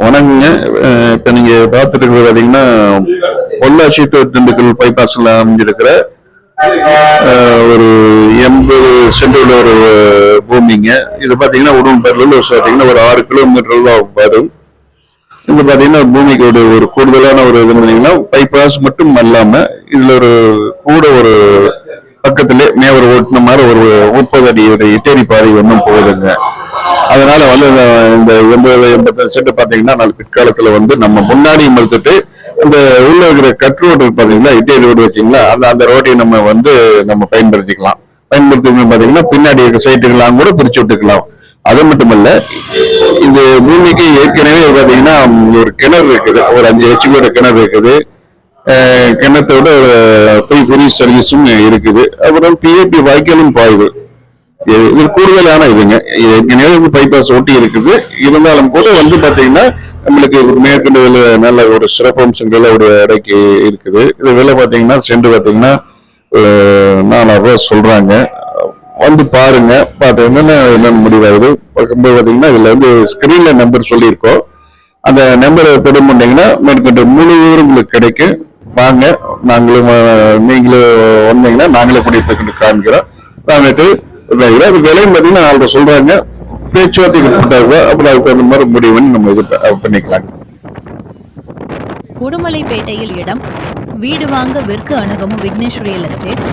வணக்கங்க. இப்ப நீங்க பார்த்துட்டு இருக்கிறது பாத்தீங்கன்னா பொள்ளாச்சி திண்டுக்கல் பைபாஸ்ல அமைஞ்சிருக்கிற ஒரு 80 சென்ட் உள்ள ஒரு பூமிங்க. இது பாத்தீங்கன்னா உடம்பேர்ல பாத்தீங்கன்னா ஒரு 6 கிலோமீட்டர் வரும். இது பாத்தீங்கன்னா பூமிக்கு ஒரு கூடுதலான ஒரு இது பாத்தீங்கன்னா பைபாஸ் மட்டும் அல்லாம இதுல ஒரு கூட ஒரு பக்கத்திலே மேவர் ஓட்டின மாதிரி ஒரு 30 அடி இட்டேரி பாதை ஒன்றும் போகுதுங்க. அதனால வந்து இந்த 80 சென்ட் பாத்தீங்கன்னா நாலு பிற்காலத்துல வந்து நம்ம முன்னாடி மறுத்துட்டு இந்த உள்ள இருக்கிற கட் ரோடு பாத்தீங்களா, இட்டேரி ரோடு வச்சீங்களா, அந்த ரோட்டை நம்ம வந்து நம்ம பயன்படுத்திக்கலாம். பாத்தீங்கன்னா பின்னாடி இருக்க சைட்டுகள்லாம் கூட பிரிச்சு விட்டுக்கலாம். அது மட்டுமல்ல, இந்த பூமிக்கு ஏற்கனவே பாத்தீங்கன்னா ஒரு கிணறு இருக்குது, ஒரு 5 ஹெச்பியோட கிணறு இருக்குது. கிணத்தோட ஃப்ரீ சர்வீஸும் இருக்குது. அப்புறம் பிஏபி வாய்க்காலும் பாயுது. இது கூடுதலான இதுங்க. ஏற்கனவே வந்து பைபாஸ் ஒட்டி இருக்குது. இருந்தாலும் கூட வந்து பாத்தீங்கன்னா நம்மளுக்கு மேற்கொண்டு நல்ல ஒரு சிறப்பம்சங்கள் ஒரு இடைக்கு இருக்குது. இது விலை பாத்தீங்கன்னா சென்று பாத்தீங்கன்னா 4000 ரூபாய் சொல்றாங்க. வந்து பாருங்க, பார்த்தீங்கன்னா என்னென்ன முடிவாகுது. பாத்தீங்கன்னா இதுல வந்து ஸ்கிரீன்ல நம்பர் சொல்லியிருக்கோம். அந்த நம்பரை தொடர்பு பண்ணீங்கன்னா மேற்கொண்டு முழு விவரம் உங்களுக்கு கிடைக்கும். வாங்க, நாங்களும் நீங்களும் வந்தீங்கன்னா நாங்களே கூட்டிட்டு காமிக்கிறோம். வாங்கிட்டு அது விலையும் பார்த்தீங்கன்னா 4 சொல்றாங்க. பேச்சுவார்த்தைக்கு போட்டாதான் அப்புறம் அதுக்கு தகுந்த மாதிரி முடிவுன்னு நம்ம இது பண்ணிக்கலாம். உடுமலைப்பேட்டையில் இடம், வீடு வாங்க விற்கு அணுகவும் விக்னேஷ் ரியல் எஸ்டேட்.